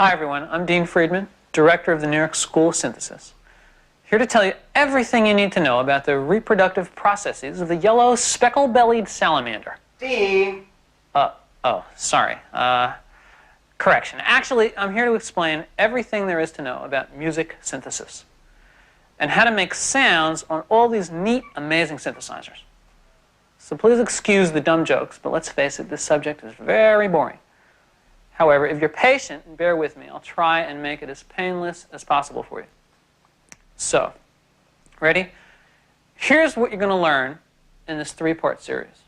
Hi everyone, I'm Dean Friedman, Director of the New York School of Synthesis. Here to tell you everything you need to know about the reproductive processes of the yellow speckle-bellied salamander. Dean! Sorry. Correction. Actually, I'm here to explain everything there is to know about music synthesis and how to make sounds on all these neat, amazing synthesizers. So please excuse the dumb jokes, but let's face it, this subject is very boring. However, if you're patient and bear with me, I'll try and make it as painless as possible for you. So, ready? Here's what you're going to learn in this three-part series.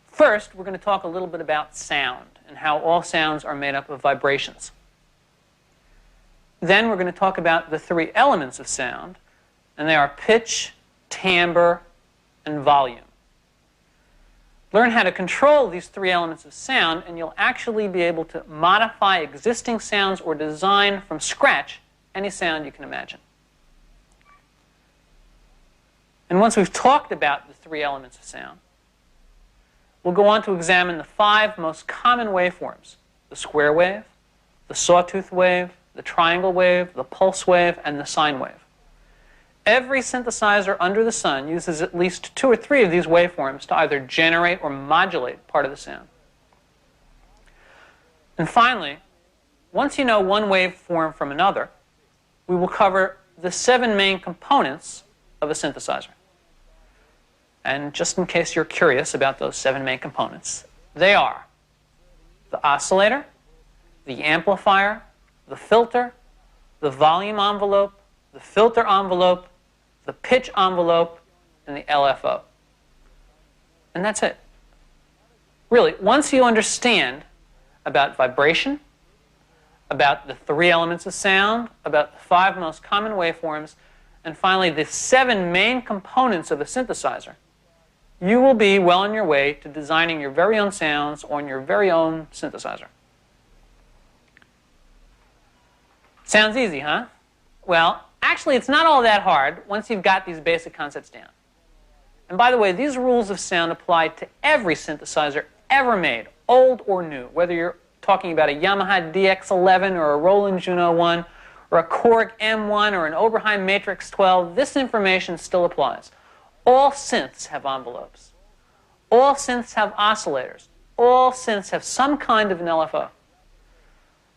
First, we're going to talk a little bit about sound and how all sounds are made up of vibrations. Then we're going to talk about the three elements of sound, and they are pitch, timbre, and volume. Learn how to control these three elements of sound, and you'll actually be able to modify existing sounds or design from scratch any sound you can imagine. And once we've talked about the three elements of sound, we'll go on to examine the five most common waveforms: the square wave, the sawtooth wave, the triangle wave, the pulse wave, and the sine wave. Every synthesizer under the sun uses at least two or three of these waveforms to either generate or modulate part of the sound. And finally, once you know one waveform from another, we will cover the 7 main components of a synthesizer. And just in case you're curious about those 7 main components, they are the oscillator, the amplifier, the filter, the volume envelope, the filter envelope, the pitch envelope, and the LFO. And that's it. Really, once you understand about vibration, about the 3 elements of sound, about the 5 most common waveforms, and finally the 7 main components of a synthesizer, you will be well on your way to designing your very own sounds on your very own synthesizer. Sounds easy, huh? Well, actually, it's not all that hard once you've got these basic concepts down. And by the way, these rules of sound apply to every synthesizer ever made, old or new, whether you're talking about a Yamaha DX11 or a Roland Juno 1 or a Korg M1 or an Oberheim Matrix 12, this information still applies. All synths have envelopes. All synths have oscillators. All synths have some kind of an LFO.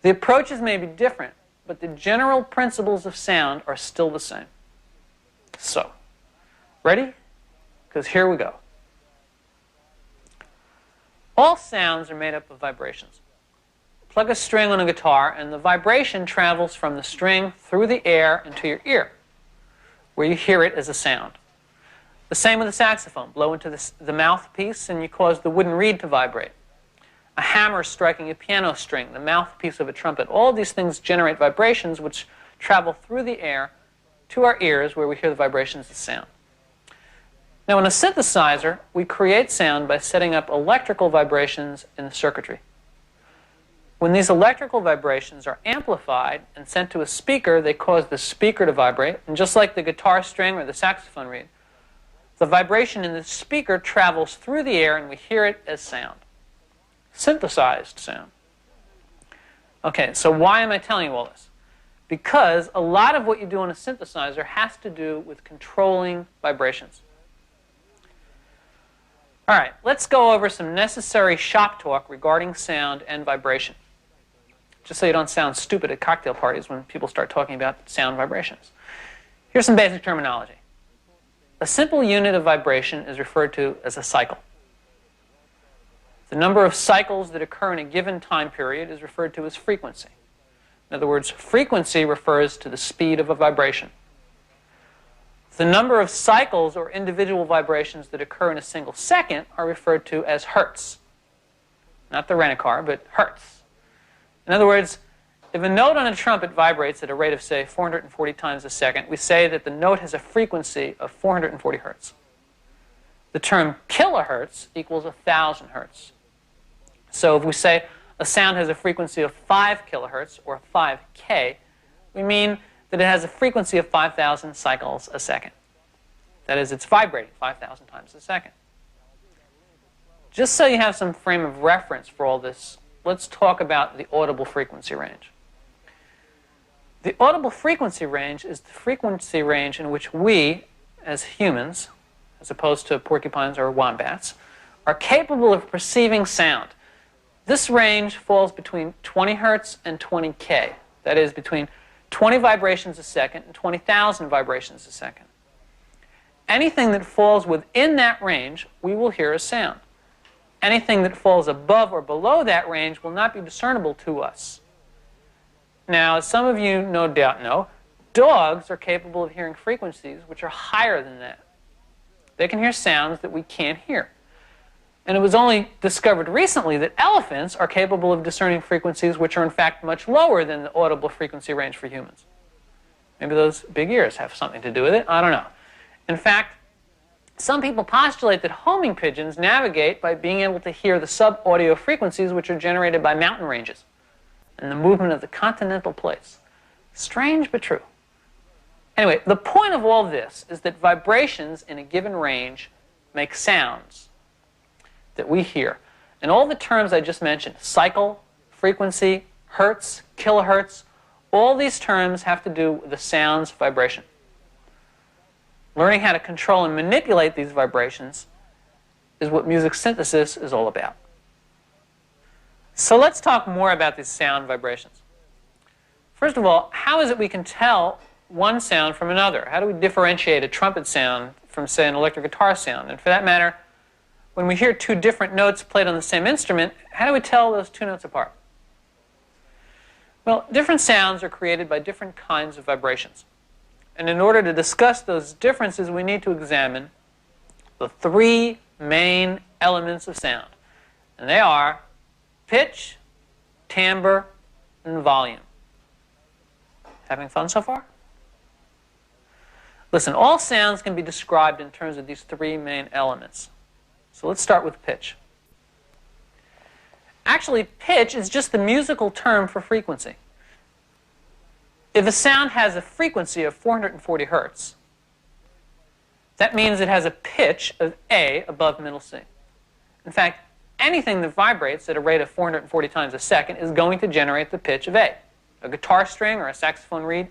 The approaches may be different, but the general principles of sound are still the same. So, ready? Because here we go. All sounds are made up of vibrations. Plug a string on a guitar, and the vibration travels from the string through the air into your ear, where you hear it as a sound. The same with a saxophone. Blow into the mouthpiece, and you cause the wooden reed to vibrate. A hammer striking a piano string, the mouthpiece of a trumpet. All these things generate vibrations which travel through the air to our ears, where we hear the vibrations of sound. Now, in a synthesizer, we create sound by setting up electrical vibrations in the circuitry. When these electrical vibrations are amplified and sent to a speaker, they cause the speaker to vibrate, and just like the guitar string or the saxophone reed, the vibration in the speaker travels through the air and we hear it as sound. Synthesized sound. Okay, so why am I telling you all this? Because a lot of what you do on a synthesizer has to do with controlling vibrations. All right, let's go over some necessary shop talk regarding sound and vibration, just so you don't sound stupid at cocktail parties when people start talking about sound vibrations. Here's some basic terminology. A simple unit of vibration is referred to as a cycle. The number of cycles that occur in a given time period is referred to as frequency. In other words, frequency refers to the speed of a vibration. The number of cycles or individual vibrations that occur in a single second are referred to as hertz. Not the rent-a-car, but hertz. In other words, if a note on a trumpet vibrates at a rate of, say, 440 times a second, we say that the note has a frequency of 440 hertz. The term kilohertz equals 1,000 hertz. So if we say a sound has a frequency of 5 kilohertz, or 5K, we mean that it has a frequency of 5,000 cycles a second. That is, it's vibrating 5,000 times a second. Just so you have some frame of reference for all this let's talk about the audible frequency range. The audible frequency range is the frequency range in which we, as humans, as opposed to porcupines or wombats, are capable of perceiving sound. This range falls between 20 hertz and 20K. That is, between 20 vibrations a second and 20,000 vibrations a second. Anything that falls within that range, we will hear as sound. Anything that falls above or below that range will not be discernible to us. Now, as some of you no doubt know, dogs are capable of hearing frequencies which are higher than that. They can hear sounds that we can't hear. And it was only discovered recently that elephants are capable of discerning frequencies which are in fact much lower than the audible frequency range for humans. Maybe those big ears have something to do with it. I don't know. In fact, some people postulate that homing pigeons navigate by being able to hear the sub-audio frequencies which are generated by mountain ranges and the movement of the continental plates. Strange but true. Anyway, the point of all this is that vibrations in a given range make sounds that we hear. And all the terms I just mentioned, cycle, frequency, hertz, kilohertz, all these terms have to do with the sound's vibration. Learning how to control and manipulate these vibrations is what music synthesis is all about. So let's talk more about these sound vibrations. First of all, how is it we can tell one sound from another? How do we differentiate a trumpet sound from, say, an electric guitar sound? And for that matter, when we hear two different notes played on the same instrument, how do we tell those two notes apart? Well, different sounds are created by different kinds of vibrations. And in order to discuss those differences, we need to examine the three main elements of sound. And they are pitch, timbre, and volume. Having fun so far? Listen, all sounds can be described in terms of these three main elements. So let's start with pitch. Actually, pitch is just the musical term for frequency. If a sound has a frequency of 440 hertz, that means it has a pitch of A above middle C. In fact, anything that vibrates at a rate of 440 times a second is going to generate the pitch of A. A guitar string or a saxophone reed,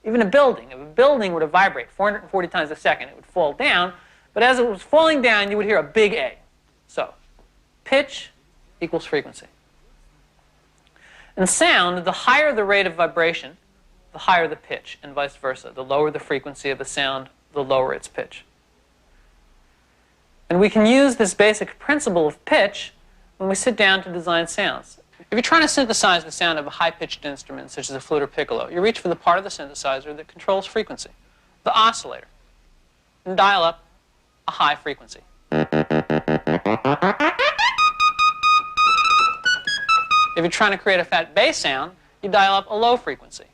even a building. If a building were to vibrate 440 times a second, it would fall down, but as it was falling down, you would hear a big A. So, pitch equals frequency. In sound, the higher the rate of vibration, the higher the pitch, and vice versa. The lower the frequency of a sound, the lower its pitch. And we can use this basic principle of pitch when we sit down to design sounds. If you're trying to synthesize the sound of a high-pitched instrument, such as a flute or piccolo, you reach for the part of the synthesizer that controls frequency, the oscillator, and dial up a high frequency. If you're trying to create a fat bass sound, you dial up a low frequency.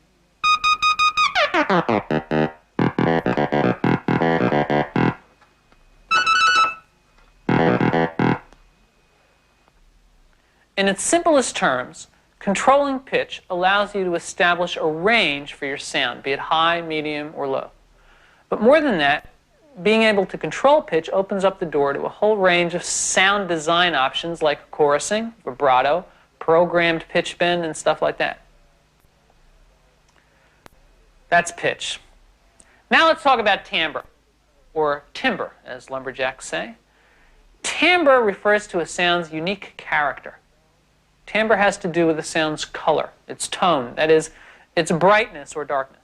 In its simplest terms, controlling pitch allows you to establish a range for your sound, be it high, medium, or low. But more than that, being able to control pitch opens up the door to a whole range of sound design options like chorusing, vibrato, programmed pitch bend, and stuff like that. That's pitch. Now let's talk about timbre, or timbre, as lumberjacks say. Timbre refers to a sound's unique character. Timbre has to do with the sound's color, its tone, that is, its brightness or darkness.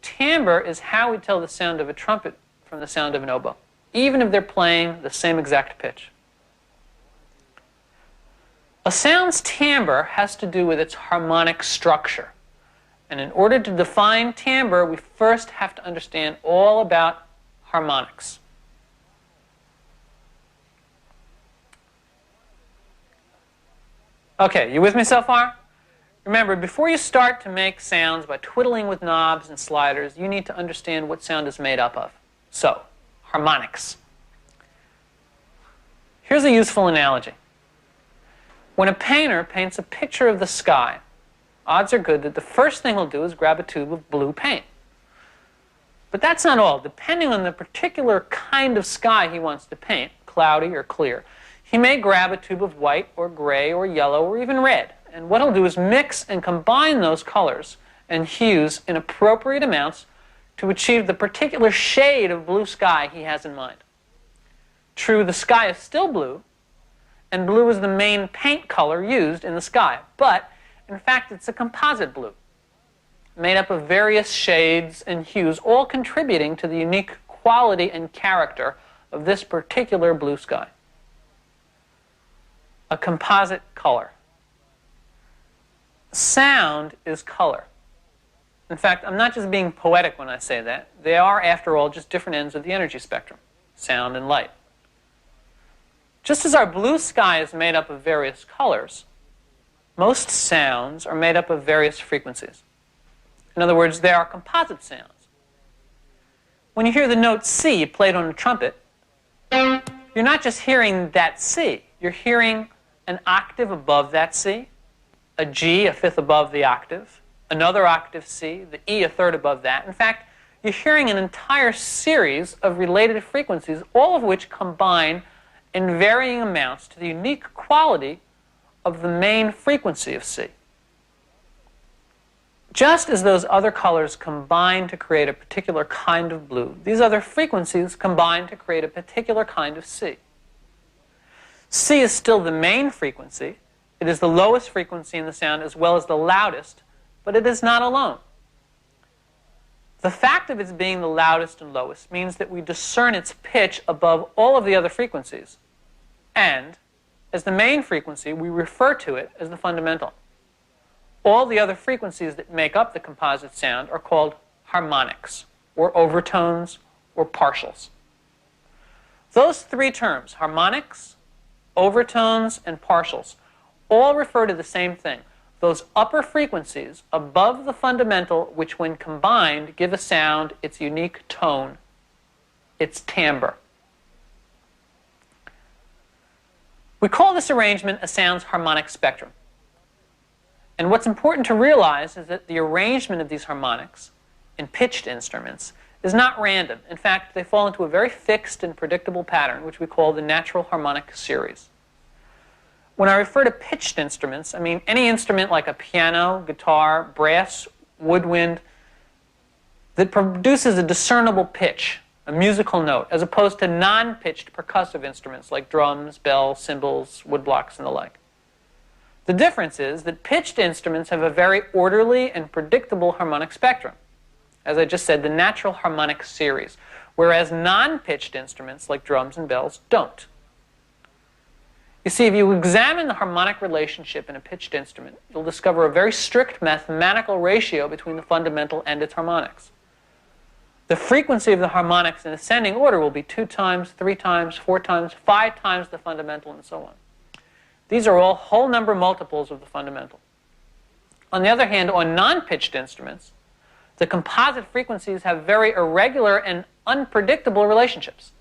Timbre is how we tell the sound of a trumpet from the sound of an oboe, even if they're playing the same exact pitch. A sound's timbre has to do with its harmonic structure. And in order to define timbre, we first have to understand all about harmonics. Okay, you with me so far? Remember, before you start to make sounds by twiddling with knobs and sliders, you need to understand what sound is made up of. So, harmonics. Here's a useful analogy. When a painter paints a picture of the sky, odds are good that the first thing he'll do is grab a tube of blue paint. But that's not all. Depending on the particular kind of sky he wants to paint, cloudy or clear, he may grab a tube of white or gray or yellow or even red, and what he'll do is mix and combine those colors and hues in appropriate amounts to achieve the particular shade of blue sky he has in mind. True, the sky is still blue, and blue is the main paint color used in the sky, but in fact it's a composite blue, made up of various shades and hues, all contributing to the unique quality and character of this particular blue sky. A composite color. Sound is color. In fact, I'm not just being poetic when I say that. They are, after all, just different ends of the energy spectrum, sound and light. Just as our blue sky is made up of various colors, most sounds are made up of various frequencies. In other words, they are composite sounds. When you hear the note C played on a trumpet, you're not just hearing that C. You're hearing an octave above that C, a G a fifth above the octave, another octave C, the E a third above that. In fact, you're hearing an entire series of related frequencies, all of which combine in varying amounts to the unique quality of the main frequency of C. Just as those other colors combine to create a particular kind of blue, these other frequencies combine to create a particular kind of C. C is still the main frequency. It is the lowest frequency in the sound as well as the loudest, but it is not alone. The fact of its being the loudest and lowest means that we discern its pitch above all of the other frequencies, and as the main frequency, we refer to it as the fundamental. All the other frequencies that make up the composite sound are called harmonics, or overtones, or partials. Those three terms, harmonics, overtones, and partials, all refer to the same thing. Those upper frequencies above the fundamental, which when combined give a sound its unique tone, its timbre. We call this arrangement a sound's harmonic spectrum. And what's important to realize is that the arrangement of these harmonics in pitched instruments is not random. In fact, they fall into a very fixed and predictable pattern, which we call the natural harmonic series. When I refer to pitched instruments, I mean any instrument like a piano, guitar, brass, woodwind, that produces a discernible pitch, a musical note, as opposed to non-pitched percussive instruments like drums, bells, cymbals, woodblocks, and the like. The difference is that pitched instruments have a very orderly and predictable harmonic spectrum. As I just said, the natural harmonic series, whereas non-pitched instruments like drums and bells don't. You see, if you examine the harmonic relationship in a pitched instrument, you'll discover a very strict mathematical ratio between the fundamental and its harmonics. The frequency of the harmonics in ascending order will be 2 times, 3 times, 4 times, 5 times the fundamental, and so on. These are all whole number multiples of the fundamental. On the other hand, on non-pitched instruments, the composite frequencies have very irregular and unpredictable relationships.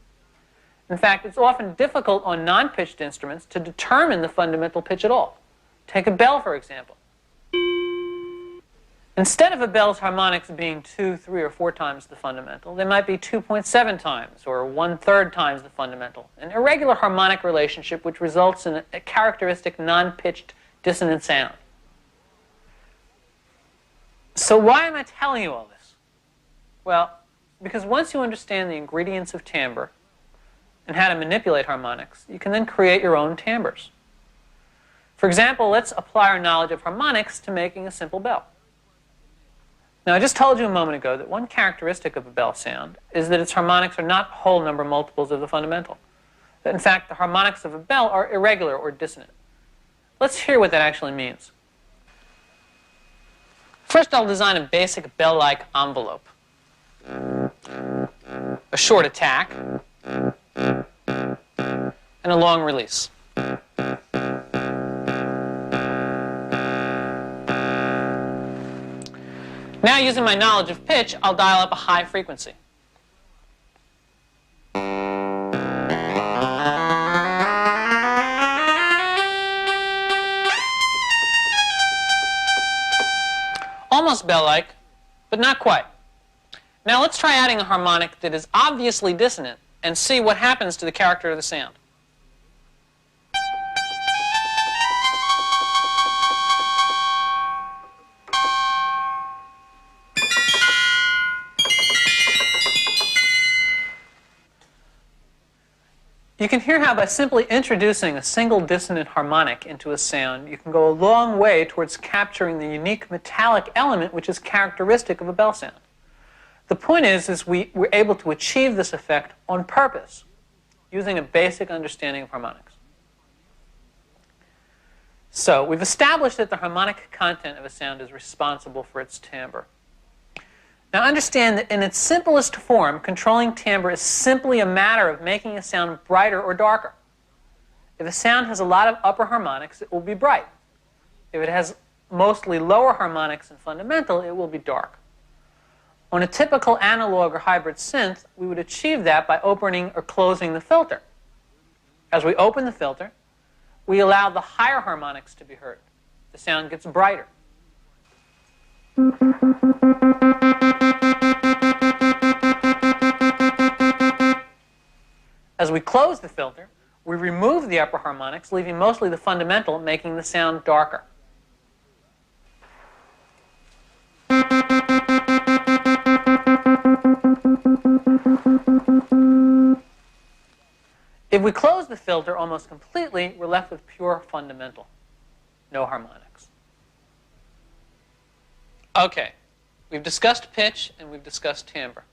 In fact, it's often difficult on non-pitched instruments to determine the fundamental pitch at all. Take a bell, for example. Instead of a bell's harmonics being 2, 3, or 4 times the fundamental, they might be 2.7 times or 1/3 times the fundamental, an irregular harmonic relationship which results in a characteristic non-pitched dissonant sound. So why am I telling you all this? Well, because once you understand the ingredients of timbre and how to manipulate harmonics, you can then create your own timbres. For example, let's apply our knowledge of harmonics to making a simple bell. Now, I just told you a moment ago that one characteristic of a bell sound is that its harmonics are not whole number multiples of the fundamental. That, in fact, the harmonics of a bell are irregular or dissonant. Let's hear what that actually means. First, I'll design a basic bell-like envelope. A short attack and a long release. Now, using my knowledge of pitch, I'll dial up a high frequency. Almost bell-like, but not quite. Now let's try adding a harmonic that is obviously dissonant and see what happens to the character of the sound. You can hear how by simply introducing a single dissonant harmonic into a sound, you can go a long way towards capturing the unique metallic element which is characteristic of a bell sound. The point is we're able to achieve this effect on purpose, using a basic understanding of harmonics. So, we've established that the harmonic content of a sound is responsible for its timbre. Now understand that in its simplest form, controlling timbre is simply a matter of making a sound brighter or darker. If a sound has a lot of upper harmonics, it will be bright. If it has mostly lower harmonics and fundamental, it will be dark. On a typical analog or hybrid synth, we would achieve that by opening or closing the filter. As we open the filter, we allow the higher harmonics to be heard. The sound gets brighter. As we close the filter, we remove the upper harmonics, leaving mostly the fundamental, making the sound darker. If we close the filter almost completely, we're left with pure fundamental, no harmonics. Okay, we've discussed pitch and we've discussed timbre.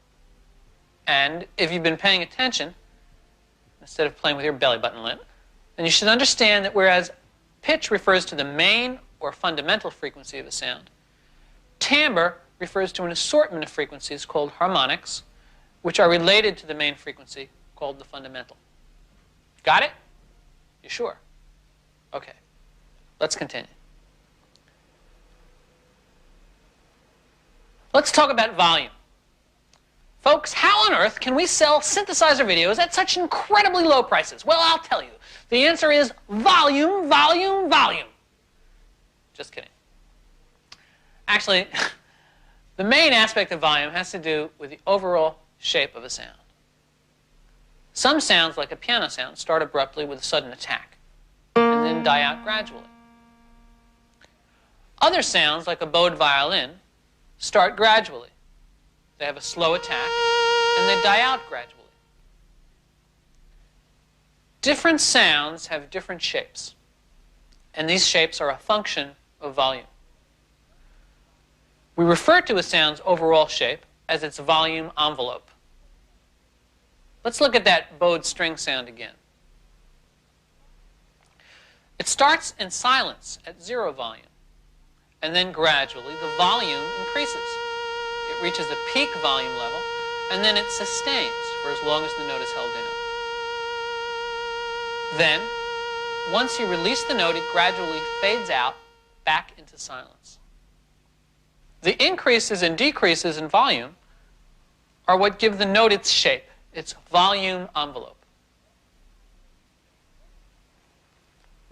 And if you've been paying attention, instead of playing with your belly button lip, then you should understand that whereas pitch refers to the main or fundamental frequency of a sound, timbre refers to an assortment of frequencies called harmonics, which are related to the main frequency called the fundamental. Got it? You sure? Okay. Let's continue. Let's talk about volume. Folks, how on earth can we sell synthesizer videos at such incredibly low prices? Well, I'll tell you. The answer is volume, volume, volume. Just kidding. Actually, the main aspect of volume has to do with the overall shape of a sound. Some sounds, like a piano sound, start abruptly with a sudden attack and then die out gradually. Other sounds, like a bowed violin, start gradually. They have a slow attack and they die out gradually. Different sounds have different shapes, and these shapes are a function of volume. We refer to a sound's overall shape as its volume envelope. Let's look at that bowed string sound again. It starts in silence at 0 volume, and then gradually the volume increases. It reaches a peak volume level, and then it sustains for as long as the note is held down. Then, once you release the note, it gradually fades out back into silence. The increases and decreases in volume are what give the note its shape, its volume envelope.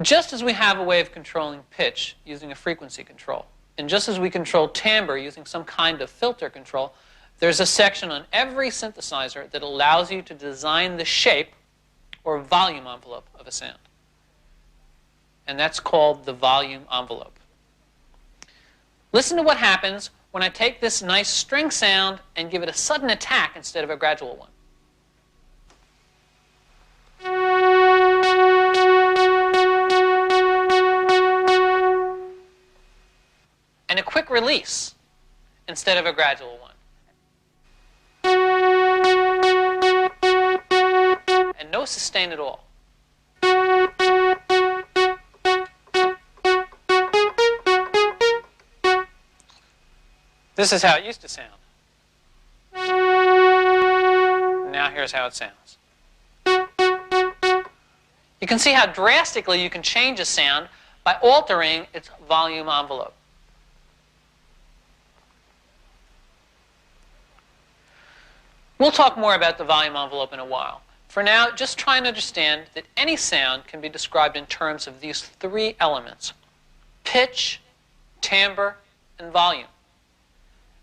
Just as we have a way of controlling pitch using a frequency control, and just as we control timbre using some kind of filter control, there's a section on every synthesizer that allows you to design the shape or volume envelope of a sound. And that's called the volume envelope. Listen to what happens when I take this nice string sound and give it a sudden attack instead of a gradual one. And a quick release instead of a gradual one. And no sustain at all. This is how it used to sound. Now here's how it sounds. You can see how drastically you can change a sound by altering its volume envelope. We'll talk more about the volume envelope in a while. For now, just try and understand that any sound can be described in terms of these 3 elements: pitch, timbre, and volume.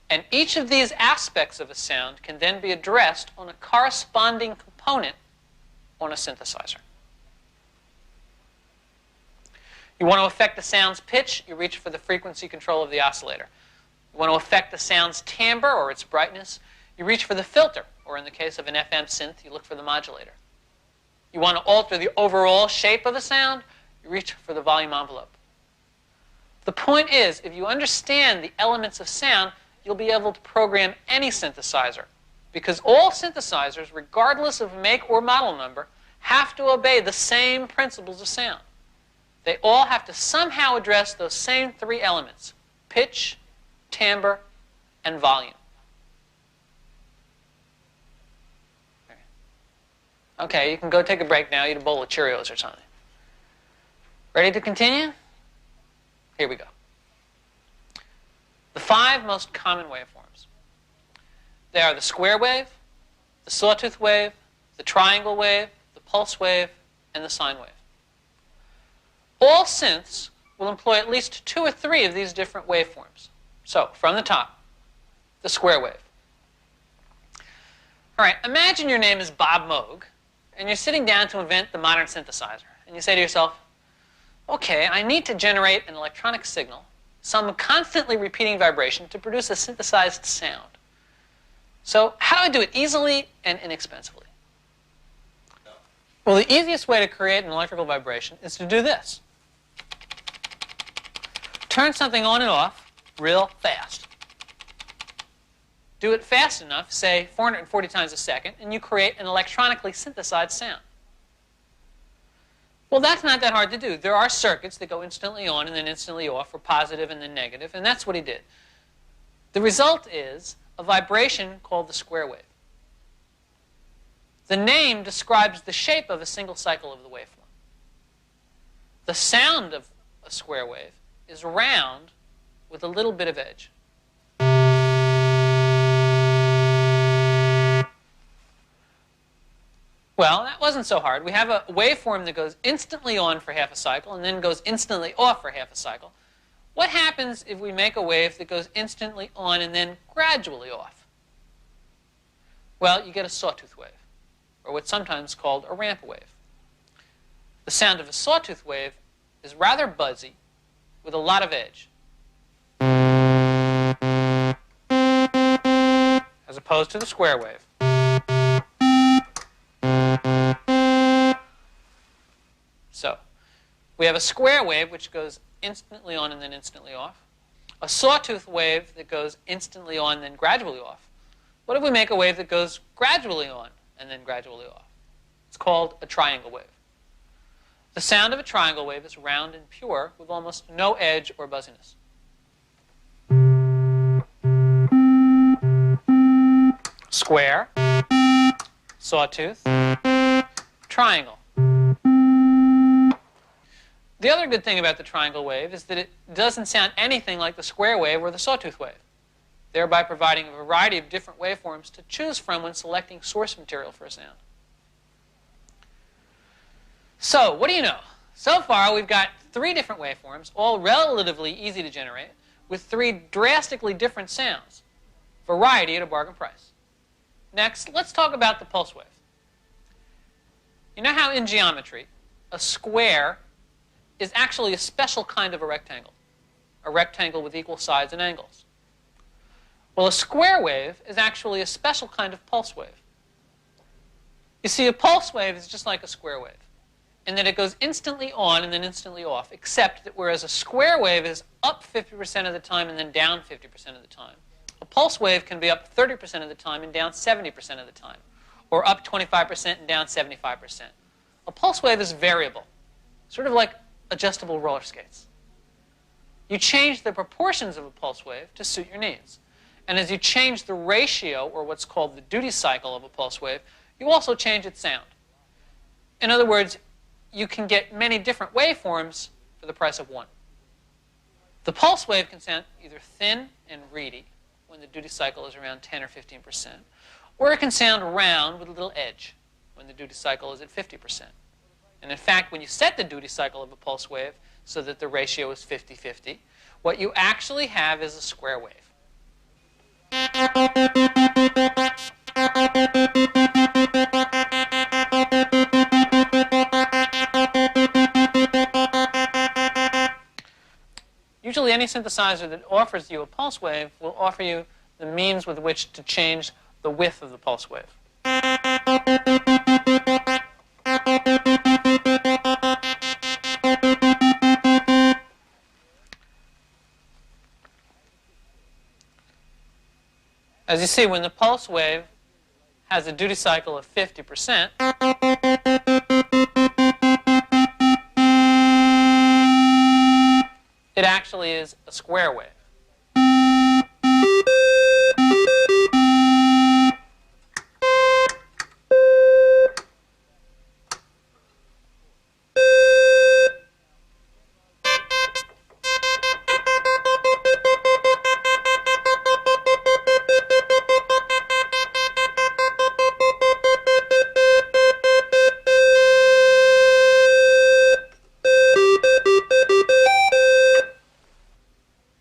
And each of these aspects of a sound can then be addressed on a corresponding component on a synthesizer. You want to affect the sound's pitch, you reach for the frequency control of the oscillator. You want to affect the sound's timbre or its brightness, you reach for the filter, or in the case of an FM synth, you look for the modulator. You want to alter the overall shape of a sound, you reach for the volume envelope. The point is, if you understand the elements of sound, you'll be able to program any synthesizer. Because all synthesizers, regardless of make or model number, have to obey the same principles of sound. They all have to somehow address those same three elements: pitch, timbre, and volume. Okay, you can go take a break now, eat a bowl of Cheerios or something. Ready to continue? Here we go. The 5 most common waveforms. They are the square wave, the sawtooth wave, the triangle wave, the pulse wave, and the sine wave. All synths will employ at least 2 or 3 of these different waveforms. So, from the top, the square wave. All right, imagine your name is Bob Moog, and you're sitting down to invent the modern synthesizer. And you say to yourself, okay, I need to generate an electronic signal, some constantly repeating vibration, to produce a synthesized sound. So how do I do it easily and inexpensively? Well, the easiest way to create an electrical vibration is to do this. Turn something on and off real fast. Do it fast enough, say 440 times a second, and you create an electronically synthesized sound. Well, that's not that hard to do. There are circuits that go instantly on and then instantly off, or positive and then negative, and that's what he did. The result is a vibration called the square wave. The name describes the shape of a single cycle of the waveform. The sound of a square wave is round with a little bit of edge. Well, that wasn't so hard. We have a waveform that goes instantly on for half a cycle and then goes instantly off for half a cycle. What happens if we make a wave that goes instantly on and then gradually off? Well, you get a sawtooth wave, or what's sometimes called a ramp wave. The sound of a sawtooth wave is rather buzzy with a lot of edge, as opposed to the square wave. So, we have a square wave which goes instantly on and then instantly off. A sawtooth wave that goes instantly on and then gradually off. What if we make a wave that goes gradually on and then gradually off? It's called a triangle wave. The sound of a triangle wave is round and pure with almost no edge or buzziness. Square, sawtooth, triangle. The other good thing about the triangle wave is that it doesn't sound anything like the square wave or the sawtooth wave, thereby providing a variety of different waveforms to choose from when selecting source material for a sound. So, what do you know? So far, we've got 3 different waveforms, all relatively easy to generate, with 3 drastically different sounds. Variety at a bargain price. Next, let's talk about the pulse wave. You know how in geometry, a square is actually a special kind of a rectangle with equal sides and angles. Well, a square wave is actually a special kind of pulse wave. You see, a pulse wave is just like a square wave, in that it goes instantly on and then instantly off, except that whereas a square wave is up 50% of the time and then down 50% of the time, a pulse wave can be up 30% of the time and down 70% of the time, or up 25% and down 75%. A pulse wave is variable, sort of like adjustable roller skates. You change the proportions of a pulse wave to suit your needs. And as you change the ratio, or what's called the duty cycle of a pulse wave, you also change its sound. In other words, you can get many different waveforms for the price of one. The pulse wave can sound either thin and reedy, when the duty cycle is around 10 or 15%, or it can sound round with a little edge, when the duty cycle is at 50%. And in fact, when you set the duty cycle of a pulse wave so that the ratio is 50-50, what you actually have is a square wave. Usually any synthesizer that offers you a pulse wave will offer you the means with which to change the width of the pulse wave. see, when the pulse wave has a duty cycle of 50%, it actually is a square wave.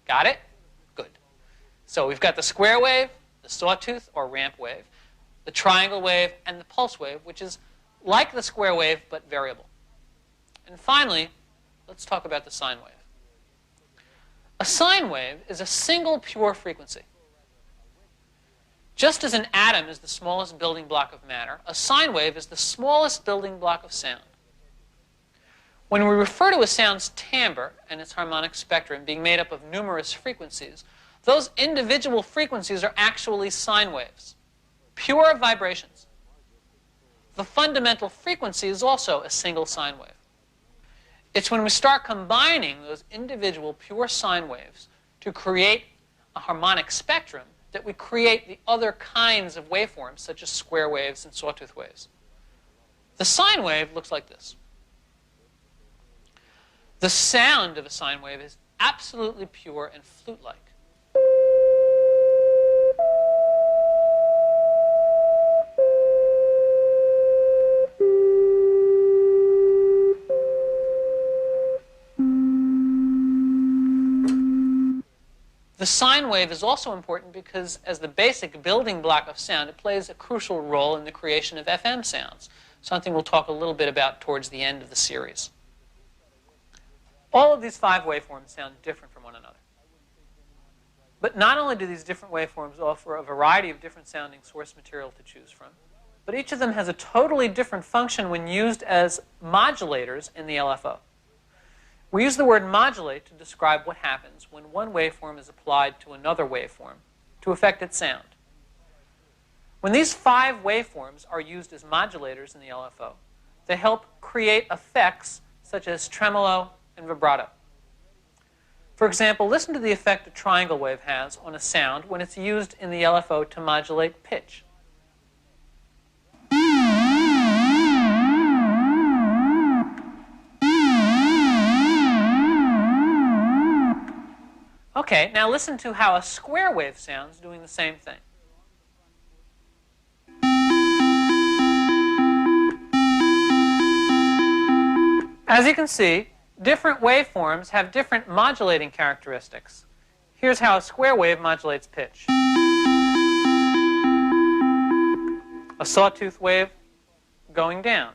Got it? Good. So we've got the square wave, the sawtooth or ramp wave, the triangle wave, and the pulse wave, which is like the square wave but variable. And finally, let's talk about the sine wave. A sine wave is a single pure frequency. Just as an atom is the smallest building block of matter, a sine wave is the smallest building block of sound. When we refer to a sound's timbre and its harmonic spectrum being made up of numerous frequencies, those individual frequencies are actually sine waves, pure vibrations. The fundamental frequency is also a single sine wave. It's when we start combining those individual pure sine waves to create a harmonic spectrum that we create the other kinds of waveforms, such as square waves and sawtooth waves. The sine wave looks like this. The sound of a sine wave is absolutely pure and flute-like. The sine wave is also important because, as the basic building block of sound, it plays a crucial role in the creation of FM sounds, something we'll talk a little bit about towards the end of the series. All of these 5 waveforms sound different from one another. But not only do these different waveforms offer a variety of different sounding source material to choose from, but each of them has a totally different function when used as modulators in the LFO. We use the word modulate to describe what happens when one waveform is applied to another waveform to affect its sound. When these 5 waveforms are used as modulators in the LFO, they help create effects such as tremolo and vibrato. For example, listen to the effect a triangle wave has on a sound when it's used in the LFO to modulate pitch. Okay, now listen to how a square wave sounds doing the same thing. As you can see, different waveforms have different modulating characteristics. Here's how a square wave modulates pitch. A sawtooth wave going down.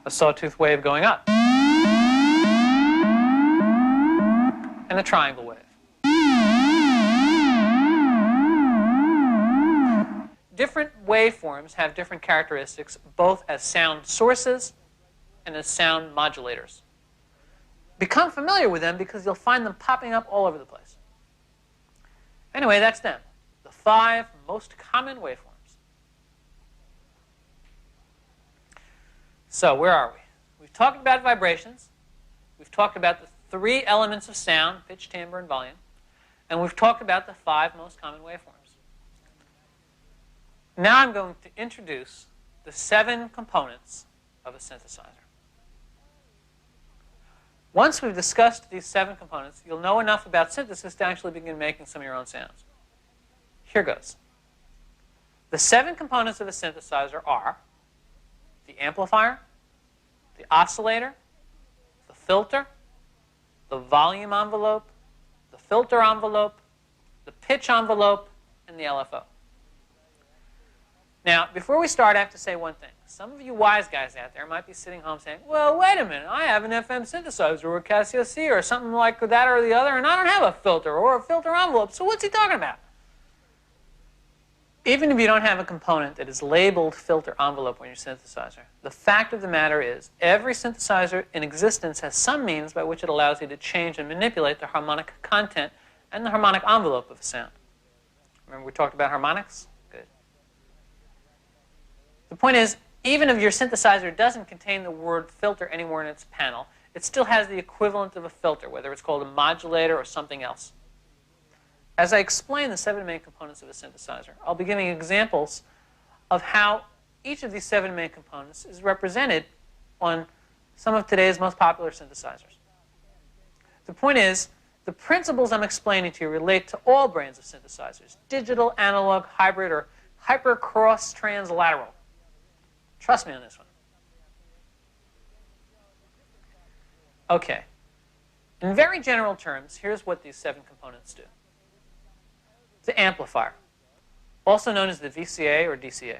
A sawtooth wave going up. And a triangle wave. Different waveforms have different characteristics, both as sound sources and as sound modulators. Become familiar with them because you'll find them popping up all over the place. Anyway, that's them, the 5 most common waveforms. So, where are we? We've talked about vibrations. We've talked about the 3 elements of sound, pitch, timbre, and volume. And we've talked about the 5 most common waveforms. Now I'm going to introduce the 7 components of a synthesizer. Once we've discussed these 7 components, you'll know enough about synthesis to actually begin making some of your own sounds. Here goes. The 7 components of a synthesizer are the amplifier, the oscillator, the filter, the volume envelope, the filter envelope, the pitch envelope, and the LFO. Now, before we start, I have to say one thing. Some of you wise guys out there might be sitting home saying, well, wait a minute, I have an FM synthesizer or a Casio C or something like that or the other, and I don't have a filter or a filter envelope, so what's he talking about? Even if you don't have a component that is labeled filter envelope on your synthesizer, the fact of the matter is every synthesizer in existence has some means by which it allows you to change and manipulate the harmonic content and the harmonic envelope of a sound. Remember we talked about harmonics? Good. The point is, even if your synthesizer doesn't contain the word filter anywhere in its panel, it still has the equivalent of a filter, whether it's called a modulator or something else. As I explain the 7 main components of a synthesizer, I'll be giving examples of how each of these 7 main components is represented on some of today's most popular synthesizers. The point is, the principles I'm explaining to you relate to all brands of synthesizers, digital, analog, hybrid, or hyper-cross translateral. Trust me on this one. Okay. In very general terms, here's what these 7 components do. The amplifier, also known as the VCA or DCA.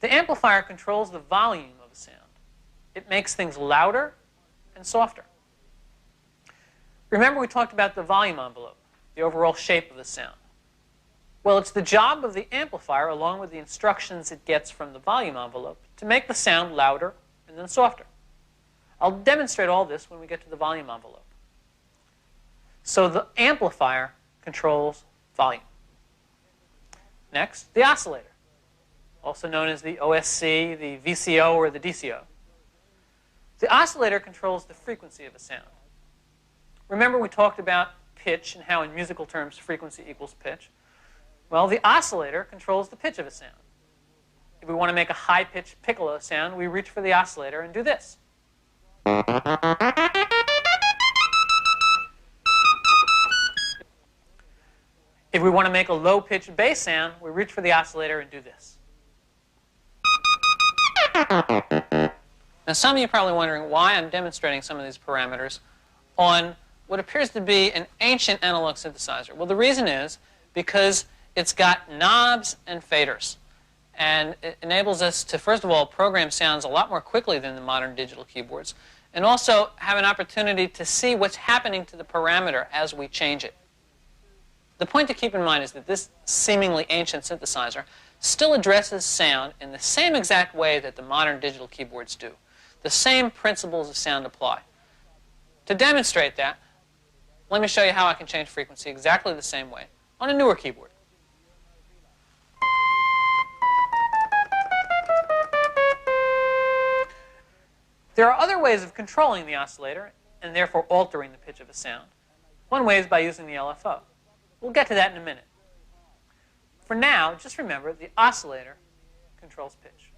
The amplifier controls the volume of a sound. It makes things louder and softer. Remember we talked about the volume envelope, the overall shape of the sound. Well, it's the job of the amplifier, along with the instructions it gets from the volume envelope, to make the sound louder and then softer. I'll demonstrate all this when we get to the volume envelope. So the amplifier controls volume. Next, the oscillator, also known as the OSC, the VCO, or the DCO. The oscillator controls the frequency of a sound. Remember we talked about pitch and how in musical terms frequency equals pitch. Well, the oscillator controls the pitch of a sound. If we want to make a high-pitched piccolo sound, we reach for the oscillator and do this. If we want to make a low-pitched bass sound, we reach for the oscillator and do this. Now, some of you are probably wondering why I'm demonstrating some of these parameters on what appears to be an ancient analog synthesizer. Well, the reason is because it's got knobs and faders. And it enables us to, first of all, program sounds a lot more quickly than the modern digital keyboards, and also have an opportunity to see what's happening to the parameter as we change it. The point to keep in mind is that this seemingly ancient synthesizer still addresses sound in the same exact way that the modern digital keyboards do. The same principles of sound apply. To demonstrate that, let me show you how I can change frequency exactly the same way on a newer keyboard. There are other ways of controlling the oscillator and therefore altering the pitch of a sound. One way is by using the LFO. We'll get to that in a minute. For now, just remember the oscillator controls pitch.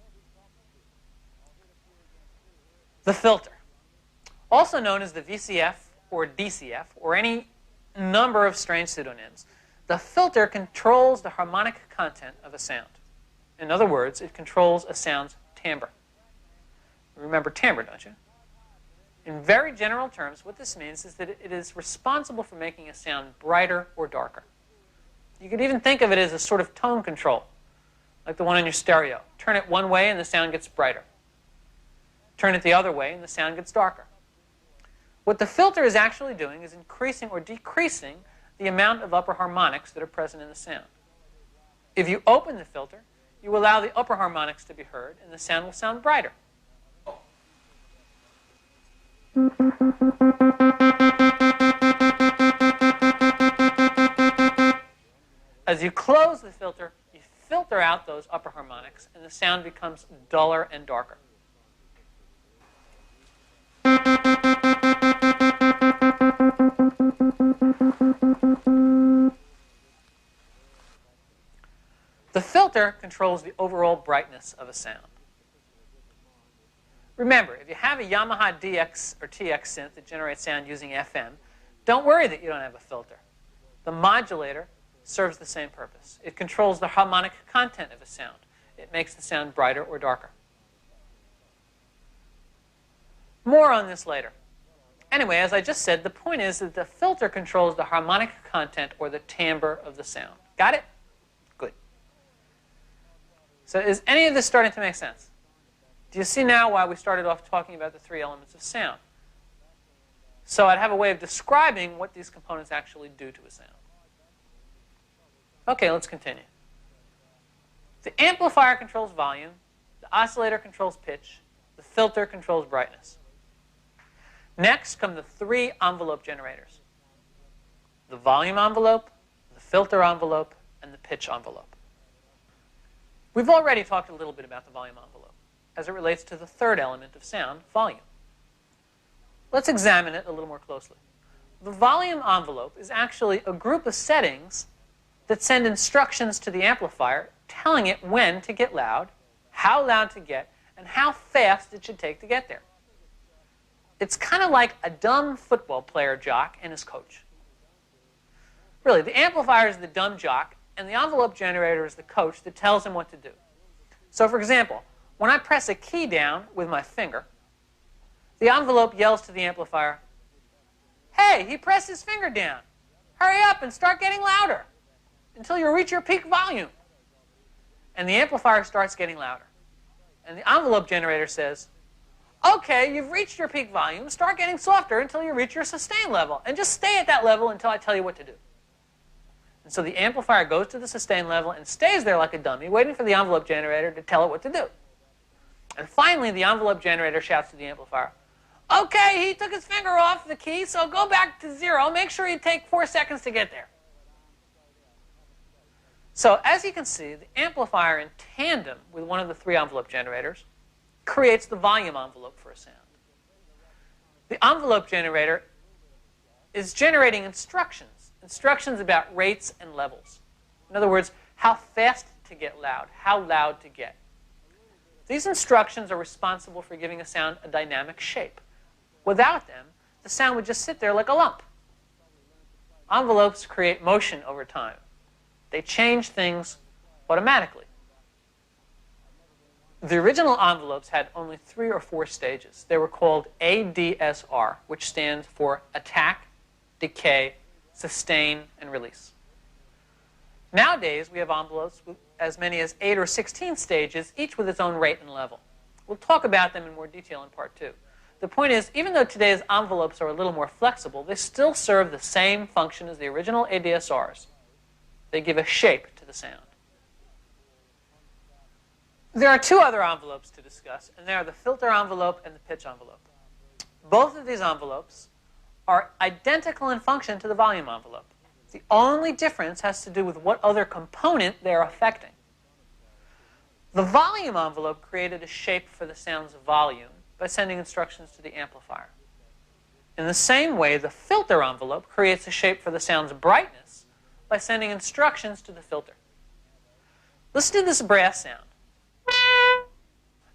The filter, also known as the VCF or DCF, or any number of strange pseudonyms, the filter controls the harmonic content of a sound. In other words, it controls a sound's timbre. Remember timbre, don't you? In very general terms, what this means is that it is responsible for making a sound brighter or darker. You could even think of it as a sort of tone control, like the one on your stereo. Turn it one way and the sound gets brighter. Turn it the other way and the sound gets darker. What the filter is actually doing is increasing or decreasing the amount of upper harmonics that are present in the sound. If you open the filter, you allow the upper harmonics to be heard and the sound will sound brighter. As you close the filter, you filter out those upper harmonics and the sound becomes duller and darker. The filter controls the overall brightness of a sound. Remember, if you have a Yamaha DX or TX synth that generates sound using FM, don't worry that you don't have a filter. The modulator serves the same purpose. It controls the harmonic content of a sound. It makes the sound brighter or darker. More on this later. Anyway, as I just said, the point is that the filter controls the harmonic content or the timbre of the sound. Got it? Good. So is any of this starting to make sense? Do you see now why we started off talking about the 3 elements of sound? So I'd have a way of describing what these components actually do to a sound. Okay, let's continue. The amplifier controls volume, the oscillator controls pitch, the filter controls brightness. Next come the 3 envelope generators. the volume envelope, the filter envelope, and the pitch envelope. We've already talked a little bit about the volume envelope as it relates to the third element of sound, volume. Let's examine it a little more closely. The volume envelope is actually a group of settings that send instructions to the amplifier telling it when to get loud, how loud to get, and how fast it should take to get there. It's kind of like a dumb football player jock and his coach. Really, the amplifier is the dumb jock, and the envelope generator is the coach that tells him what to do. So, for example, when I press a key down with my finger, the envelope yells to the amplifier, "Hey, he pressed his finger down. Hurry up and start getting louder until you reach your peak volume." And the amplifier starts getting louder. And the envelope generator says, "Okay, you've reached your peak volume. Start getting softer until you reach your sustain level. And just stay at that level until I tell you what to do." And so the amplifier goes to the sustain level and stays there like a dummy, waiting for the envelope generator to tell it what to do. And finally, the envelope generator shouts to the amplifier, "Okay, he took his finger off the key, so go back to 0. Make sure you take 4 seconds to get there." So as you can see, the amplifier in tandem with one of the 3 envelope generators creates the volume envelope for a sound. The envelope generator is generating instructions about rates and levels. In other words, how fast to get loud, how loud to get. These instructions are responsible for giving a sound a dynamic shape. Without them, the sound would just sit there like a lump. Envelopes create motion over time. They change things automatically. The original envelopes had only 3 or 4 stages. They were called ADSR, which stands for attack, decay, sustain, and release. Nowadays, we have envelopes with as many as 8 or 16 stages, each with its own rate and level. We'll talk about them in more detail in part 2. The point is, even though today's envelopes are a little more flexible, they still serve the same function as the original ADSRs. They give a shape to the sound. There are 2 other envelopes to discuss, and they are the filter envelope and the pitch envelope. Both of these envelopes are identical in function to the volume envelope. The only difference has to do with what other component they're affecting. The volume envelope created a shape for the sound's volume by sending instructions to the amplifier. In the same way, the filter envelope creates a shape for the sound's brightness by sending instructions to the filter. Listen to this brass sound.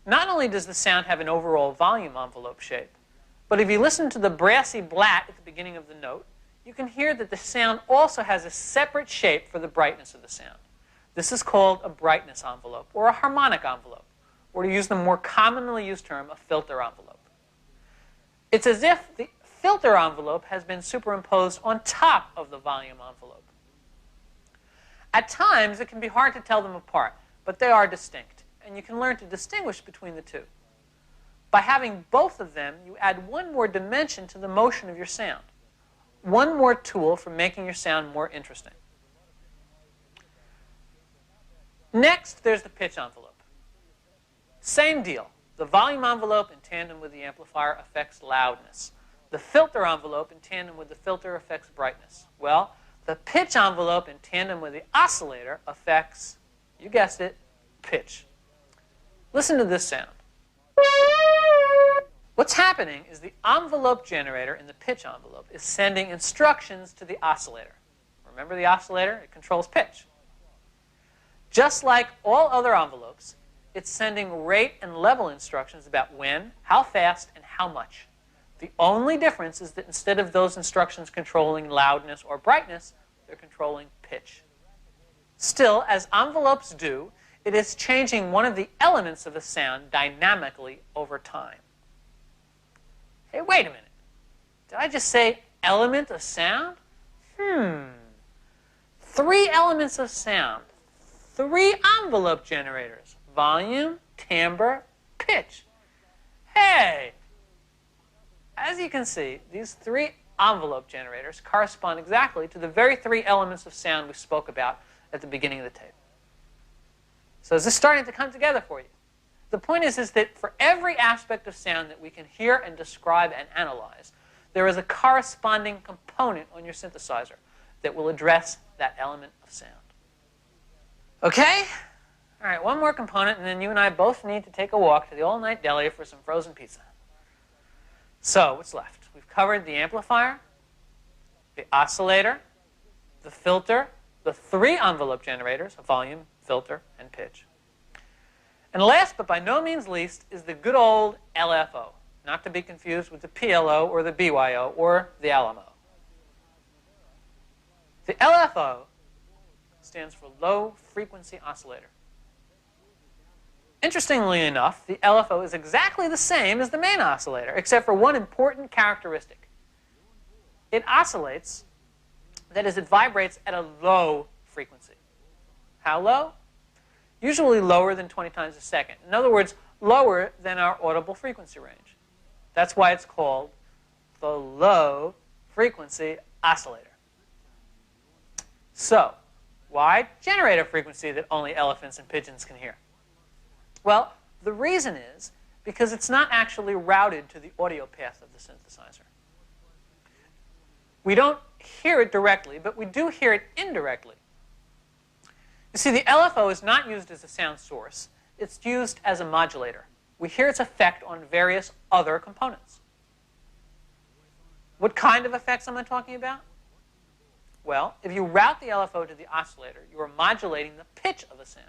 Not only does the sound have an overall volume envelope shape, but if you listen to the brassy blat at the beginning of the note, you can hear that the sound also has a separate shape for the brightness of the sound. This is called a brightness envelope or a harmonic envelope, or to use the more commonly used term, a filter envelope. It's as if the filter envelope has been superimposed on top of the volume envelope. At times, it can be hard to tell them apart, but they are distinct, and you can learn to distinguish between the 2. By having both of them, you add one more dimension to the motion of your sound, one more tool for making your sound more interesting. Next, there's the pitch envelope. Same deal. The volume envelope in tandem with the amplifier affects loudness. The filter envelope in tandem with the filter affects brightness. Well, the pitch envelope in tandem with the oscillator affects, you guessed it, pitch. Listen to this sound. What's happening is the envelope generator in the pitch envelope is sending instructions to the oscillator. Remember the oscillator? It controls pitch. Just like all other envelopes, it's sending rate and level instructions about when, how fast, and how much. The only difference is that instead of those instructions controlling loudness or brightness, they're controlling pitch. Still, as envelopes do, it is changing one of the elements of a sound dynamically over time. Hey, wait a minute. Did I just say element of sound? 3 elements of sound. 3 envelope generators. Volume, timbre, pitch. Hey! As you can see, these 3 envelope generators correspond exactly to the very 3 elements of sound we spoke about at the beginning of the tape. So is this starting to come together for you? The point is that for every aspect of sound that we can hear and describe and analyze, there is a corresponding component on your synthesizer. that will address that element of sound. Okay? All right, one more component, and then you and I both need to take a walk to the all-night deli for some frozen pizza. So, what's left? We've covered the amplifier, the oscillator, the filter, the 3 envelope generators, volume, filter, and pitch. And last, but by no means least, is the good old LFO, not to be confused with the PLO or the BYO or the Alamo. The LFO stands for low frequency oscillator. Interestingly enough, the LFO is exactly the same as the main oscillator, except for one important characteristic. It oscillates, that is, it vibrates at a low frequency. How low? Usually lower than 20 times a second. In other words, lower than our audible frequency range. That's why it's called the low frequency oscillator. So, why generate a frequency that only elephants and pigeons can hear? Well, the reason is because it's not actually routed to the audio path of the synthesizer. We don't hear it directly, but we do hear it indirectly. You see, the LFO is not used as a sound source. It's used as a modulator. We hear its effect on various other components. What kind of effects am I talking about? Well, if you route the LFO to the oscillator, you are modulating the pitch of a sound.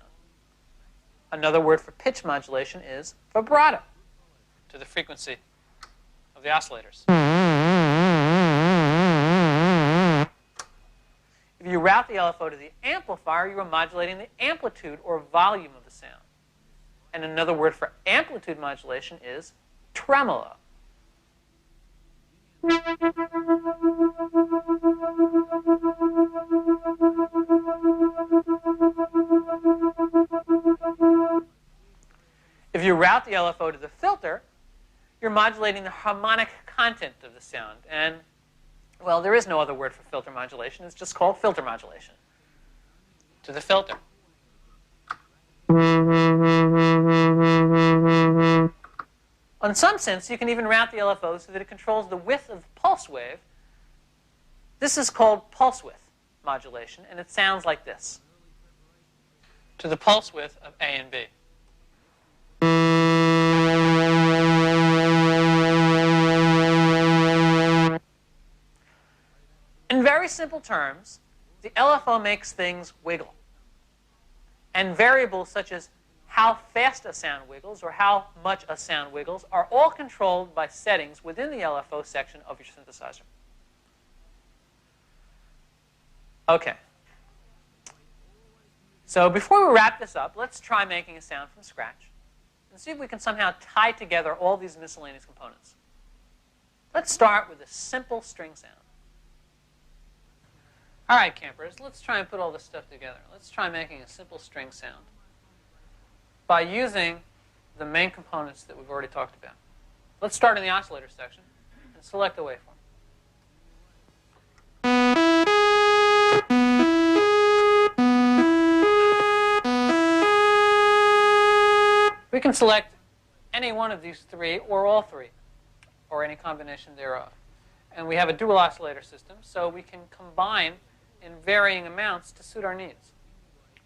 Another word for pitch modulation is vibrato, to the frequency of the oscillators. If you route the LFO to the amplifier, you are modulating the amplitude or volume of the sound. And another word for amplitude modulation is tremolo. If you route the LFO to the filter, you're modulating the harmonic content of the sound. And, well, there is no other word for filter modulation. It's just called filter modulation. To the filter. In some sense, you can even route the LFO so that it controls the width of the pulse wave. This is called pulse width modulation, and it sounds like this. To the pulse width of A and B. In very simple terms, the LFO makes things wiggle. And variables such as how fast a sound wiggles or how much a sound wiggles are all controlled by settings within the LFO section of your synthesizer. Okay. So before we wrap this up, let's try making a sound from scratch and see if we can somehow tie together all these miscellaneous components. Let's start with a simple string sound. All right, campers, let's try and put all this stuff together. Let's try making a simple string sound by using the main components that we've already talked about. Let's start in the oscillator section and select the waveform. We can select any one of these three or all three, or any combination thereof. And we have a dual oscillator system, so we can combine in varying amounts to suit our needs.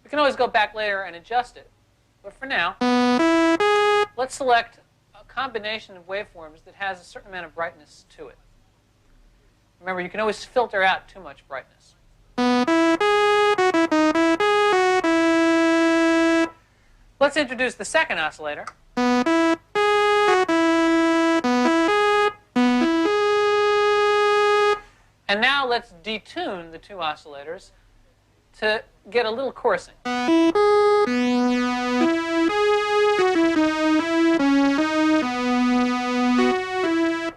We can always go back later and adjust it, but for now, let's select a combination of waveforms that has a certain amount of brightness to it. Remember, you can always filter out too much brightness. Let's introduce the second oscillator. And now let's detune the two oscillators to get a little chorusing.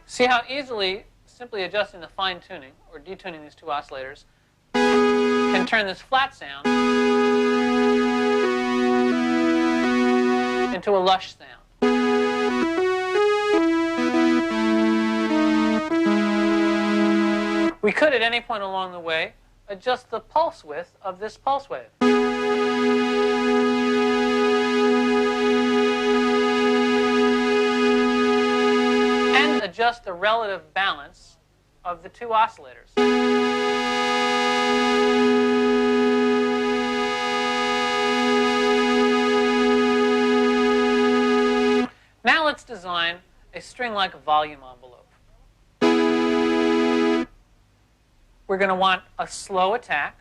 See how easily simply adjusting the fine-tuning or detuning these two oscillators can turn this flat sound into a lush sound. We could, at any point along the way, adjust the pulse width of this pulse wave. And adjust the relative balance of the two oscillators. let's design a string-like volume envelope. We're going to want a slow attack.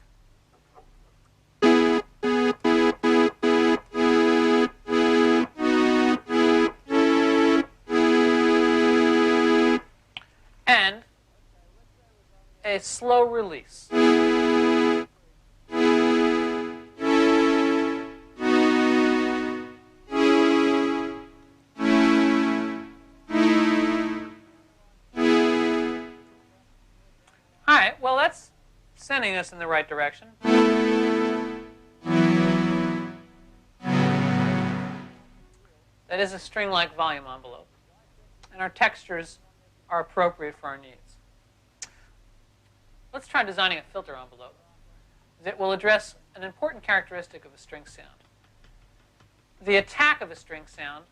And a slow release. Alright, well that's sending us in the right direction. That is a string-like volume envelope. And our textures are appropriate for our needs. Let's try designing a filter envelope that will address an important characteristic of a string sound. The attack of a string sound,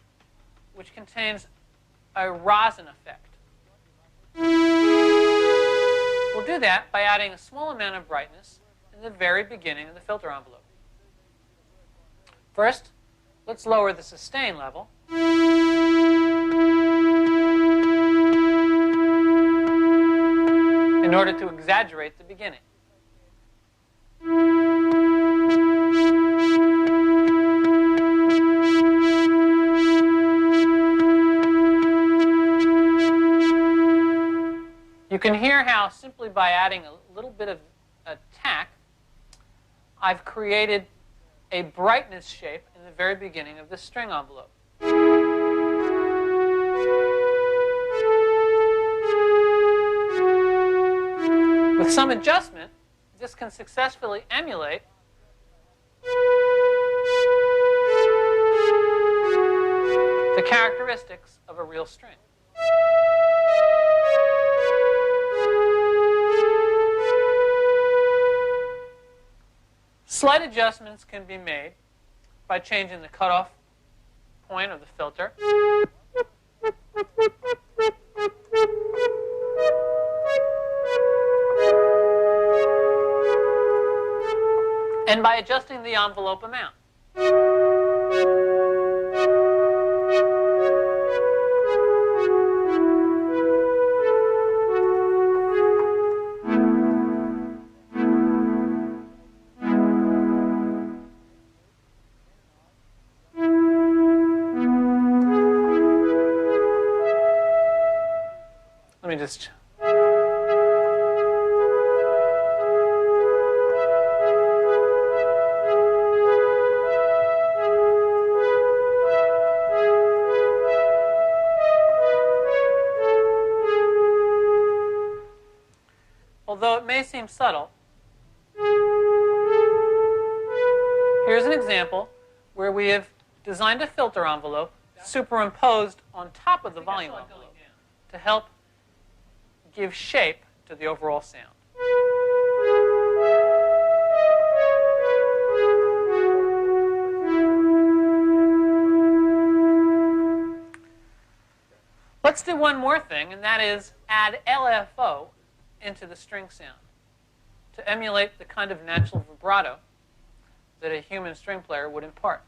which contains a rosin effect. We'll do that by adding a small amount of brightness in the very beginning of the filter envelope. First, let's lower the sustain level. In order to exaggerate the beginning. You can hear how simply by adding a little bit of attack, I've created a brightness shape in the very beginning of this string envelope. With some adjustment, this can successfully emulate the characteristics of a real string. Slight adjustments can be made by changing the cutoff point of the filter. And by adjusting the envelope amount. Let me just... Although it may seem subtle, here's an example where we have designed a filter envelope superimposed on top of the volume envelope to help give shape to the overall sound. Let's do one more thing, and that is add LFO into the string sound to emulate the kind of natural vibrato that a human string player would impart.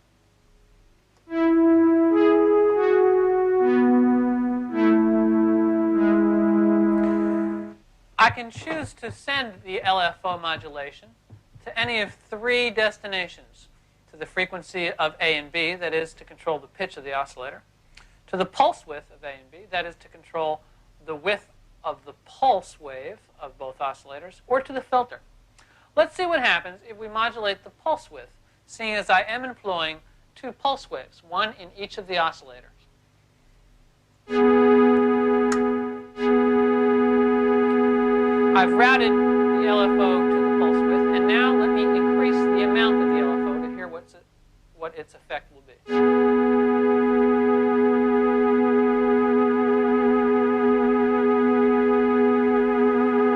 I can choose to send the LFO modulation to any of three destinations: to the frequency of A and B, that is to control the pitch of the oscillator; to the pulse width of A and B, that is to control the width of the pulse wave of both oscillators; or to the filter. Let's see what happens if we modulate the pulse width, seeing as I am employing two pulse waves, one in each of the oscillators. I've routed the LFO to the pulse width, and now let me increase the amount of the LFO to hear what its effect will be.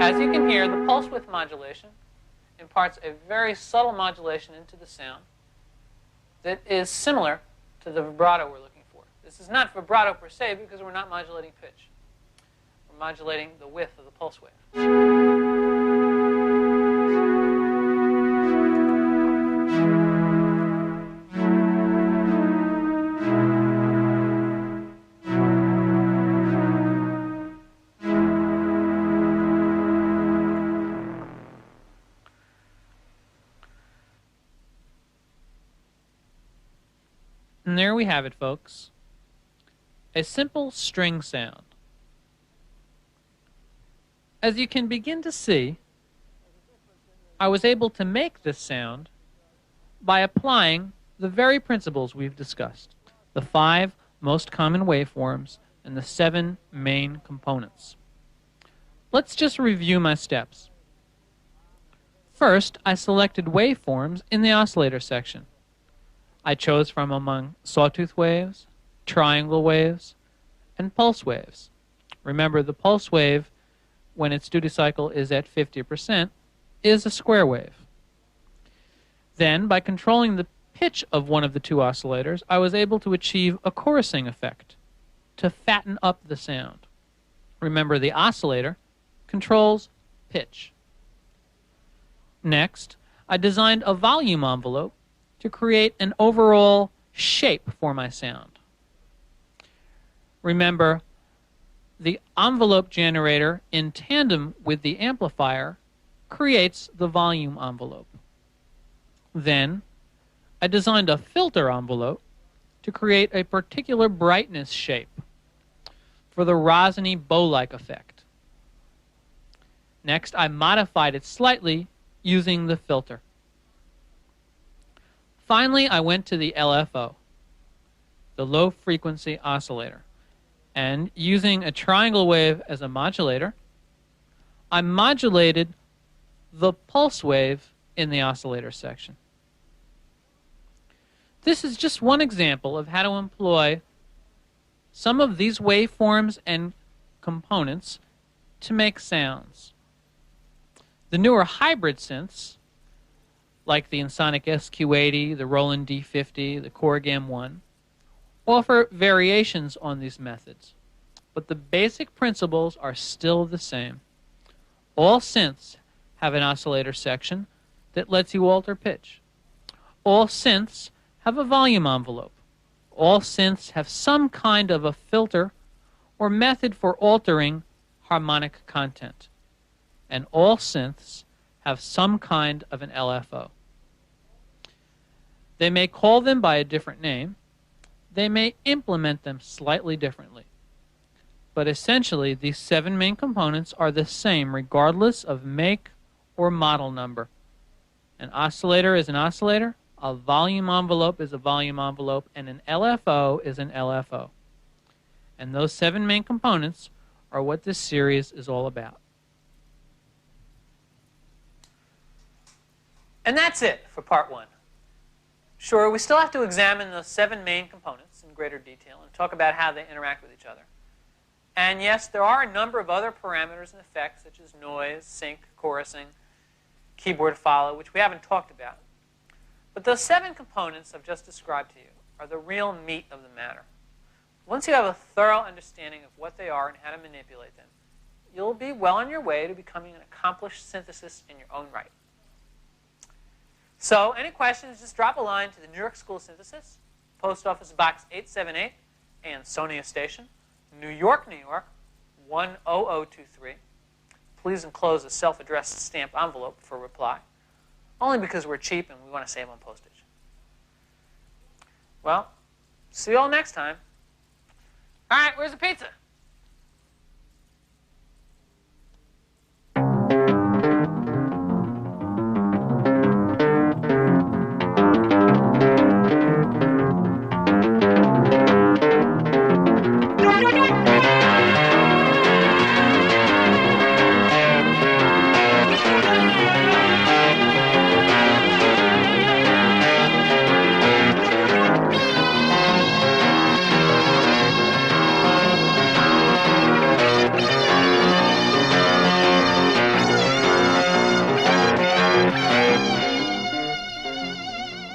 As you can hear, the pulse width modulation imparts a very subtle modulation into the sound that is similar to the vibrato we're looking for. This is not vibrato per se because we're not modulating pitch. We're modulating the width of the pulse wave. there we have it, folks. A simple string sound. As you can begin to see, I was able to make this sound by applying the very principles we've discussed, the 5 most common waveforms and the 7 main components. Let's just review my steps. First, I selected waveforms in the oscillator section. I chose from among sawtooth waves, triangle waves, and pulse waves. Remember, the pulse wave, when its duty cycle is at 50%, is a square wave. Then, by controlling the pitch of one of the 2 oscillators, I was able to achieve a chorusing effect to fatten up the sound. Remember, the oscillator controls pitch. Next, I designed a volume envelope to create an overall shape for my sound. Remember, the envelope generator in tandem with the amplifier creates the volume envelope. Then, I designed a filter envelope to create a particular brightness shape for the rosiny bow-like effect. Next, I modified it slightly using the filter. Finally, I went to the LFO, the low-frequency oscillator, and using a triangle wave as a modulator, I modulated the pulse wave in the oscillator section. This is just one example of how to employ some of these waveforms and components to make sounds. The newer hybrid synths, like the Ensoniq SQ80, the Roland D50, the Korg M1, offer variations on these methods, but the basic principles are still the same. All synths have an oscillator section that lets you alter pitch. All synths have a volume envelope. All synths have some kind of a filter or method for altering harmonic content. And all synths have some kind of an LFO. They may call them by a different name. They may implement them slightly differently. But essentially, these 7 main components are the same regardless of make or model number. An oscillator is an oscillator, a volume envelope is a volume envelope, and an LFO is an LFO. And those 7 main components are what this series is all about. And that's it for part 1. Sure, we still have to examine those 7 main components in greater detail and talk about how they interact with each other. And yes, there are a number of other parameters and effects, such as noise, sync, chorusing, keyboard follow, which we haven't talked about. But those 7 components I've just described to you are the real meat of the matter. Once you have a thorough understanding of what they are and how to manipulate them, you'll be well on your way to becoming an accomplished synthesist in your own right. So, any questions, just drop a line to the New York School of Synthesis, Post Office Box 878, Ansonia Station, New York, New York, 10023. Please enclose a self-addressed stamp envelope for reply, only because we're cheap and we want to save on postage. Well, see you all next time. All right, where's the pizza?